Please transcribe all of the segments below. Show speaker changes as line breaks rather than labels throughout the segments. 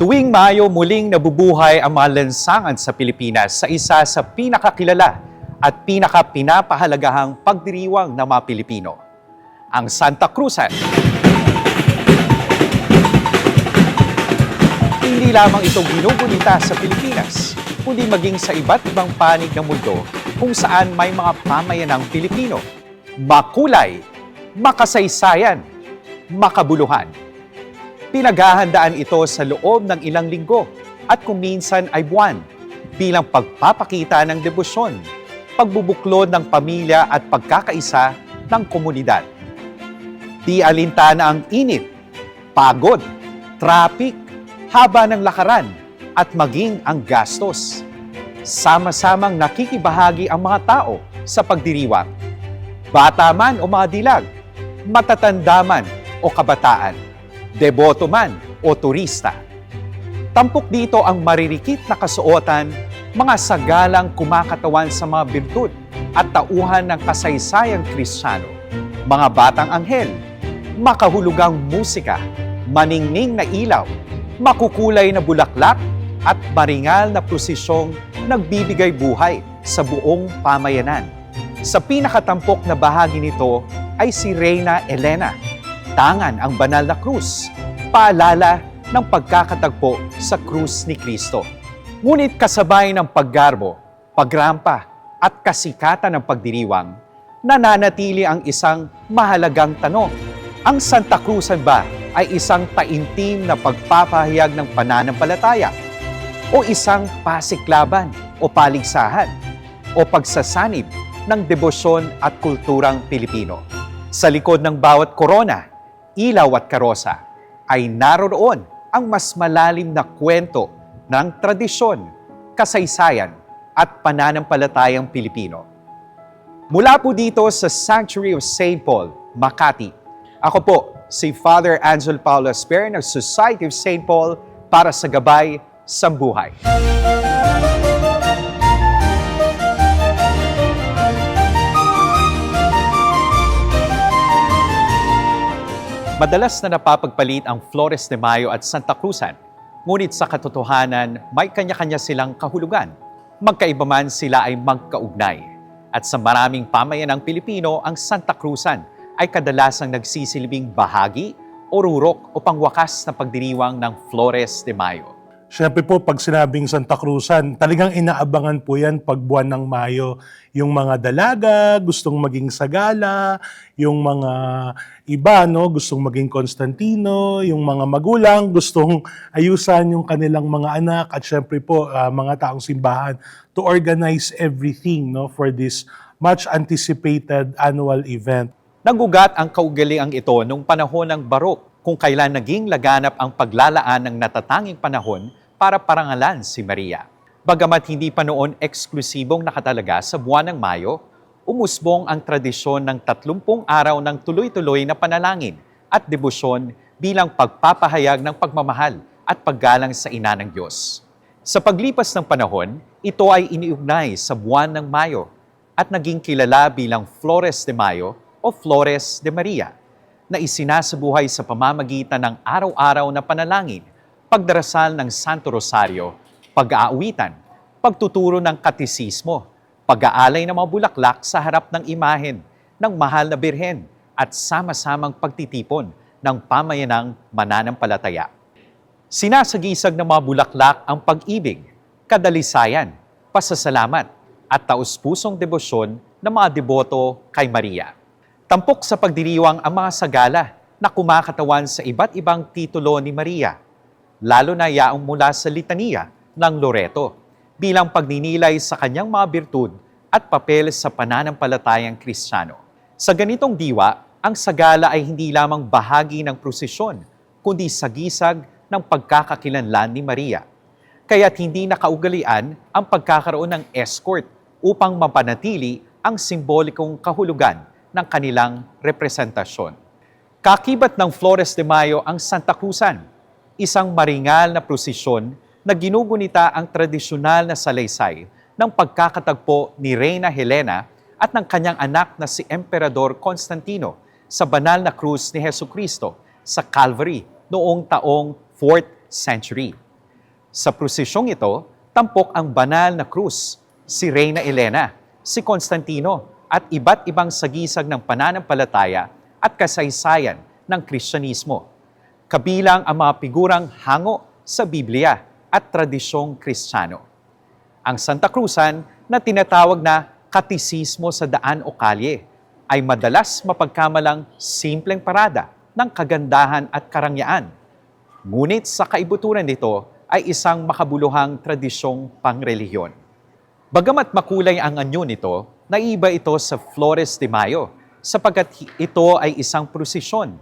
Tuwing Mayo muling nabubuhay ang mga lansangan sa Pilipinas sa isa sa pinakakilala at pinakapinapahalagahang pagdiriwang ng mga Pilipino, ang Santa Cruzan. Hindi lamang ito ginugunita sa Pilipinas, kundi maging sa iba't ibang panig ng mundo kung saan may mga pamayanang Pilipino, makulay, makasaysayan, makabuluhan. Pinaghahandaan ito sa loob ng ilang linggo at kung minsan ay buwan bilang pagpapakita ng debosyon, pagbubuklod ng pamilya at pagkakaisa ng komunidad. Di alintana ang init, pagod, traffic, haba ng lakaran at maging ang gastos. Sama-samang nakikibahagi ang mga tao sa pagdiriwang. Bata man o mga dilag, matatanda man o kabataan, deboto man o turista. Tampok dito ang maririkit na kasuotan, mga sagalang kumakatawan sa mga birtud at tauhan ng kasaysayang Kristiyano, mga batang anghel, makahulugang musika, maningning na ilaw, makukulay na bulaklak at maringal na prosisyong nagbibigay buhay sa buong pamayanan. Sa pinakatampok na bahagi nito ay si Reyna Elena, tangan ang banal na krus, paalala ng pagkakatagpo sa krus ni Kristo. Ngunit kasabay ng paggarbo, pagrampa at kasikatan ng pagdiriwang, nananatili ang isang mahalagang tanong. Ang Santa Cruzan ba ay isang taimtim na pagpapahayag ng pananampalataya o isang pasiklaban o paligsahan o pagsasanib ng debosyon at kulturang Pilipino? Sa likod ng bawat korona, ilaw at karosa ay naroon ang mas malalim na kwento ng tradisyon, kasaysayan at pananampalatayang Pilipino. Mula po dito sa Sanctuary of St. Paul, Makati, ako po si Father Angel Paulo Asper ng Society of St. Paul para sa Gabay sa Buhay. Madalas na napapagpalit ang Flores de Mayo at Santa Cruzan, ngunit sa katotohanan, may kanya-kanya silang kahulugan. Magkaiba man sila ay magkaugnay. At sa maraming pamayanang Pilipino, ang Santa Cruzan ay kadalasang nagsisilbing bahagi o rurok o pangwakas na pagdiriwang ng Flores de Mayo.
Siyempre po, pag sinabing Santa Cruzan, talagang inaabangan po yan pag buwan ng Mayo. Yung mga dalaga, gustong maging sagala, yung mga iba, gustong maging Constantino, yung mga magulang, gustong ayusan yung kanilang mga anak, at siyempre po, mga taong simbahan, to organize everything for this much anticipated annual event.
Nagugat ang kaugaliang ito nung panahon ng Barok, kung kailan naging laganap ang paglalaan ng natatanging panahon para parangalan si Maria. Bagamat hindi pa noon eksklusibong nakatalaga sa buwan ng Mayo, umusbong ang tradisyon ng 30 araw ng tuloy-tuloy na panalangin at debosyon bilang pagpapahayag ng pagmamahal at paggalang sa Ina ng Diyos. Sa paglipas ng panahon, ito ay iniugnay sa buwan ng Mayo at naging kilala bilang Flores de Mayo o Flores de Maria, na isinasabuhay sa pamamagitan ng araw-araw na panalangin, pagdarasal ng Santo Rosario, pag-aawitan, pagtuturo ng katisismo, pag-aalay ng mga bulaklak sa harap ng imahen ng mahal na birhen at sama-samang pagtitipon ng pamayanang mananampalataya. Sinasagisag ng mga bulaklak ang pag-ibig, kadalisayan, pasasalamat at taus-pusong debosyon ng mga deboto kay Maria. Tampok sa pagdiriwang ang mga sagala na kumakatawan sa iba't ibang titulo ni Maria, lalo na yaong mula sa litania ng Loreto, bilang pagninilay sa kanyang mga birtud at papel sa pananampalatayang Kristiyano. Sa ganitong diwa, ang sagala ay hindi lamang bahagi ng prosesyon, kundi sagisag ng pagkakakilanlan ni Maria. Kaya't hindi nakaugalian ang pagkakaroon ng escort upang mapanatili ang simbolikong kahulugan ng kanilang representasyon. Kakibat ng Flores de Mayo ang Santa Cruzan, isang maringal na prosesyon na ginugunita ang tradisyonal na salaysay ng pagkakatagpo ni Reyna Helena at ng kanyang anak na si Emperador Constantino sa banal na krus ni Hesukristo sa Calvary noong taong 4th century. Sa prosesyong ito, tampok ang banal na krus, si Reyna Elena, si Constantino, at iba't ibang sagisag ng pananampalataya at kasaysayan ng Kristyanismo. Kabilang ang mga figurang hango sa Biblia at tradisyong Kristiyano. Ang Santa Cruzan na tinatawag na katisismo sa daan o kalye ay madalas mapagkamalang simpleng parada ng kagandahan at karangyaan. Ngunit sa kaibuturan nito ay isang makabuluhang tradisyong pangrelihiyon. Bagamat makulay ang anyo nito, naiba ito sa Flores de Mayo sapagkat ito ay isang prosesyon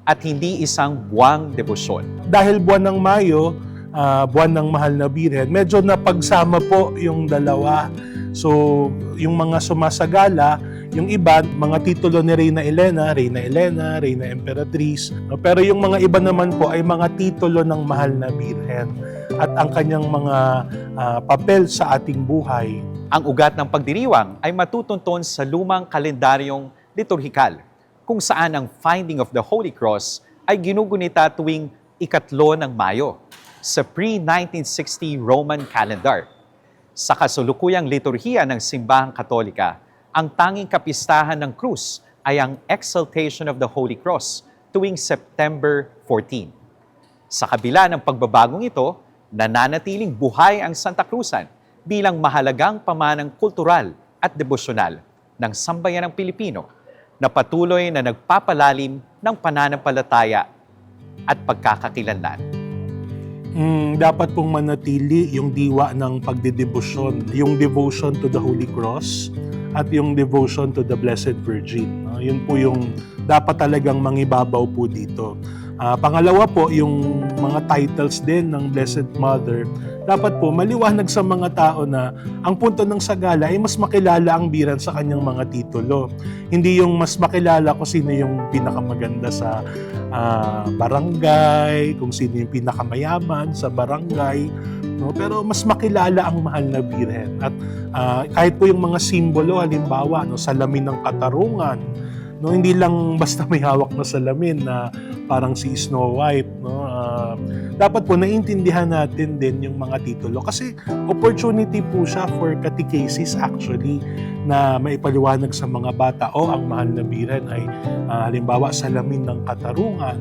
at hindi isang buwang debosyon.
Dahil buwan ng Mayo, buwan ng Mahal na Birhen, medyo napagsama po yung dalawa. So, yung mga sumasagala, yung iba, mga titulo ni Reyna Elena, Reyna Emperatriz. No? Pero yung mga iba naman po ay mga titulo ng Mahal na Birhen at ang kanyang mga papel sa ating buhay.
Ang ugat ng pagdiriwang ay matutunton sa lumang kalendaryong liturhikal, kung saan ang finding of the Holy Cross ay ginugunita tuwing ikatlo ng Mayo sa pre-1960 Roman calendar. Sa kasulukuyang liturhiya ng Simbahang Katolika, ang tanging kapistahan ng krus ay ang Exaltation of the Holy Cross tuwing September 14. Sa kabila ng pagbabagong ito, nananatiling buhay ang Santa Cruzan bilang mahalagang pamanang kultural at debosyonal ng sambayanang Pilipino na patuloy na nagpapalalim ng pananampalataya at pagkakakilanlan.
Dapat pong manatili yung diwa ng pagdedebosyon, yung devotion to the Holy Cross at yung devotion to the Blessed Virgin. No? Yun po yung dapat talagang mangibabaw po dito. Pangalawa po, yung mga titles din ng Blessed Mother, dapat po maliwanag sa mga tao na ang punto ng sagala ay mas makilala ang biran sa kanyang mga titulo. Hindi yung mas makilala kung sino yung pinakamaganda sa barangay, kung sino yung pinakamayaman sa barangay. No? Pero mas makilala ang Mahal na Birhen. At kahit po yung mga simbolo, halimbawa, no, salamin ng katarungan, no, hindi lang basta may hawak na salamin na parang si Snow White, no? Dapat po naiintindihan natin din yung mga titulo kasi opportunity po siya for catechesis actually na maipaliwanag sa mga bata ang Mahal na Birhen ay halimbawa salamin ng katarungan,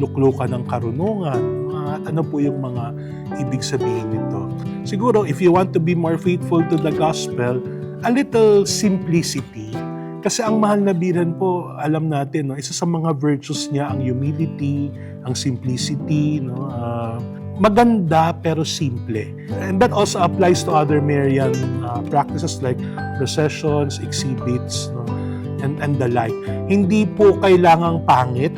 luklukan ng karunungan, at ano po yung mga ibig sabihin nito. Siguro if you want to be more faithful to the gospel, a little simplicity. Kasi ang Mahal na Birhen po, alam natin, no, isa sa mga virtues niya ang humility, ang simplicity, no, maganda pero simple. And that also applies to other Marian practices like processions, exhibits, no, and the like. Hindi po kailangang pangit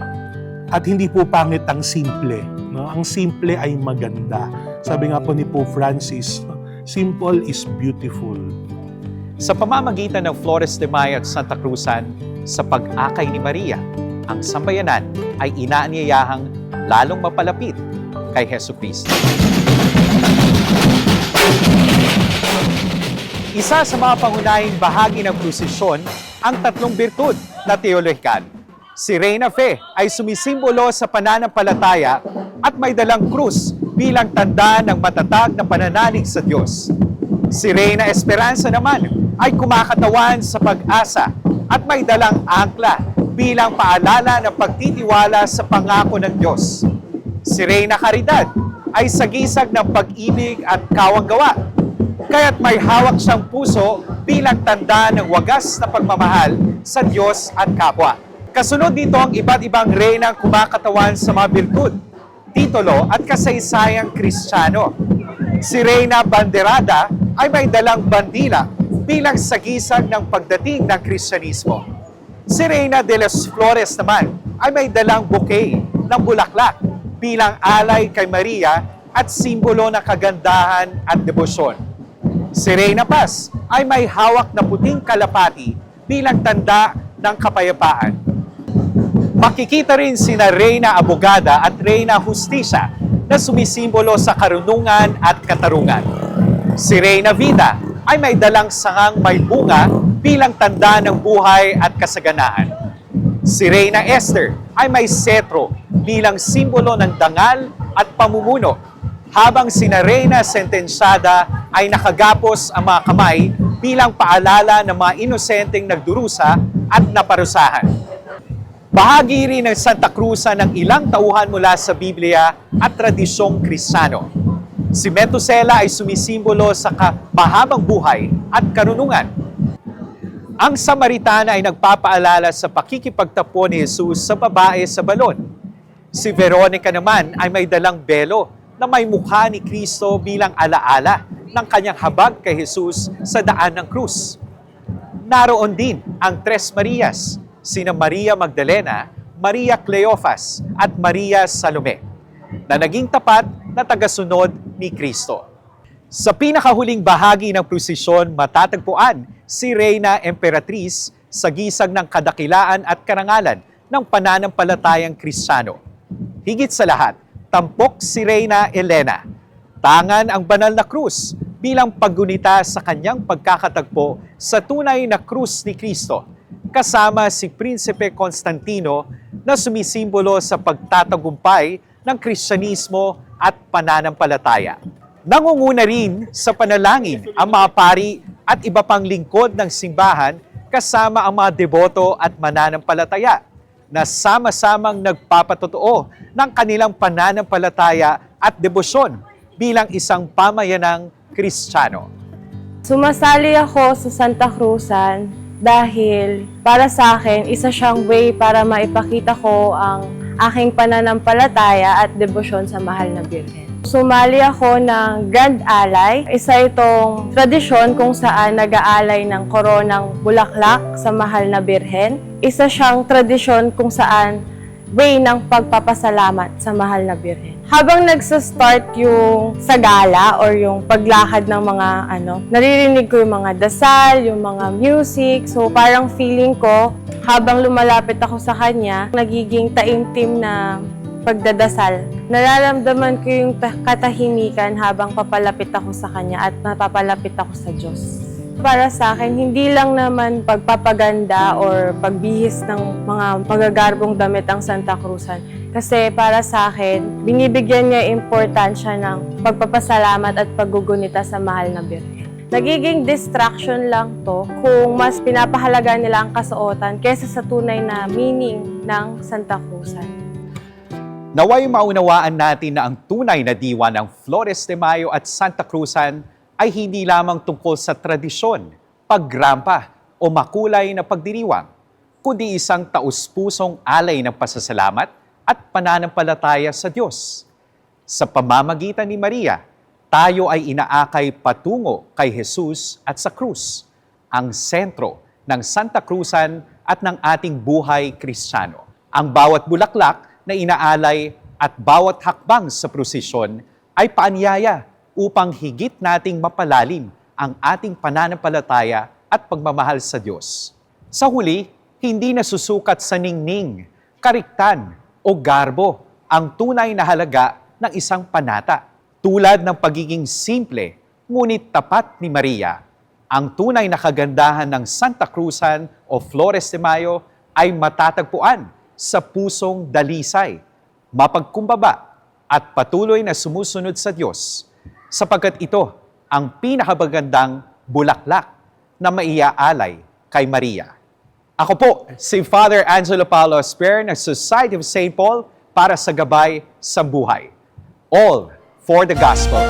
at hindi po pangit ang simple. No? Ang simple ay maganda. Sabi nga po ni Pope Francis, simple is beautiful.
Sa pamamagitan ng Flores de Mayo at Santa Cruzan, sa pag-akay ni Maria, ang sambayanan ay inaanyayahang lalong mapalapit kay Jesucristo. Isa sa mga pangunahing bahagi ng prosesyon ang tatlong birtud na teolohikal. Si Reyna Fe ay sumisimbolo sa pananampalataya at may dalang krus bilang tanda ng matatag na pananalig sa Diyos. Si Reyna Esperanza naman ay kumakatawan sa pag-asa at may dalang angkla bilang paalala ng pagtitiwala sa pangako ng Diyos. Si Reyna Caridad ay sagisag ng pag-ibig at kawanggawa, kaya't may hawak siyang puso bilang tanda ng wagas na pagmamahal sa Diyos at kapwa. Kasunod dito ang iba't ibang reynang kumakatawan sa mga birtud, titulo at kasaysayang Kristiyano. Si Reyna Banderada ay may dalang bandila bilang sagisag ng pagdating ng Kristyanismo. Si Reyna de las Flores naman ay may dalang bouquet ng bulaklak bilang alay kay Maria at simbolo ng kagandahan at debosyon. Si Reyna Paz ay may hawak na puting kalapati bilang tanda ng kapayapaan. Makikita rin sina Reyna Abogada at Reyna Justicia na sumisimbolo sa karunungan at katarungan. Si Reyna Vida ay may dalang sangang may bunga bilang tanda ng buhay at kasaganaan. Si Reyna Esther ay may setro bilang simbolo ng dangal at pamumuno. habang sina Reyna sentensyada ay nakagapos ang mga kamay bilang paalala ng mga inosenteng nagdurusa at naparusahan. Bahagi rin ng Santa Cruzan ng ilang tauhan mula sa Biblia at tradisyong Kristiyano. Si Methuselah ay sumisimbolo sa mahabang buhay at karunungan. Ang Samaritana ay nagpapaalala sa pakikipagtapon ni Jesus sa babae sa balon. Si Veronica naman ay may dalang belo na may mukha ni Kristo bilang alaala ng kanyang habag kay Jesus sa daan ng krus. Naroon din ang Tres Marias, sina Maria Magdalena, Maria Cleophas at Maria Salome, na naging tapat na tagasunod ni Kristo. Sa pinakahuling bahagi ng prosesyon, matatagpuan si Reyna Emperatriz sa gisag ng kadakilaan at karangalan ng pananampalatayang Kristiyano. Higit sa lahat, tampok si Reyna Elena. Tangan ang banal na krus bilang paggunita sa kanyang pagkakatagpo sa tunay na krus ni Kristo, kasama si Prinsipe Constantino na sumisimbolo sa pagtatagumpay ng Kristyanismo at pananampalataya. Nangunguna rin sa panalangin ang mga pari at iba pang lingkod ng simbahan kasama ang mga deboto at mananampalataya na sama-samang nagpapatotoo ng kanilang pananampalataya at debosyon bilang isang pamayanang Kristiyano.
Sumasali ako sa Santa Cruzan dahil para sa akin, isa siyang way para maipakita ko ang aking pananampalataya at debosyon sa mahal na Birhen. Sumali ako ng Grand Alay. Isa itong tradisyon kung saan nag-aalay ng koronang bulaklak sa mahal na Birhen. Isa siyang tradisyon kung saan way ng pagpapasalamat sa mahal na Birhen. Habang nagsa-start yung sagala or yung paglakad ng mga naririnig ko yung mga dasal, yung mga music. So parang feeling ko, habang lumalapit ako sa kanya, nagiging taimtim na pagdadasal. Nararamdaman ko yung katahimikan habang papalapit ako sa kanya at napapalapit ako sa Diyos. Para sa akin, hindi lang naman pagpapaganda or pagbihis ng mga magagarbong damit ang Santa Cruzan. Kasi para sa akin, binibigyan niya importansya ng pagpapasalamat at paggugunita sa mahal na Birhen. Nagiging distraction lang to kung mas pinapahalaga nila ang kasuotan kaysa sa tunay na meaning ng Santa Cruzan.
Naway maunawaan natin na ang tunay na diwa ng Flores de Mayo at Santa Cruzan ay hindi lamang tungkol sa tradisyon, pagrampa o makulay na pagdiriwang, kundi isang taus-pusong alay ng pasasalamat at pananampalataya sa Diyos. Sa pamamagitan ni Maria, tayo ay inaakay patungo kay Jesus at sa krus, ang sentro ng Santa Cruzan at ng ating buhay Kristiyano. Ang bawat bulaklak na inaalay at bawat hakbang sa prosesyon ay paanyaya upang higit nating mapalalim ang ating pananampalataya at pagmamahal sa Diyos. Sa huli, hindi nasusukat sa ningning, kariktan o garbo ang tunay na halaga ng isang panata. Tulad ng pagiging simple, ngunit tapat ni Maria, ang tunay na kagandahan ng Santa Cruzan o Flores de Mayo ay matatagpuan sa pusong dalisay, mapagkumbaba at patuloy na sumusunod sa Diyos, sapagkat ito ang pinakamagandang bulaklak na maiaalay kay Maria. Ako po, si Father Angelo Paulo Asper ng Society of St. Paul para sa gabay sa buhay. All for the Gospel.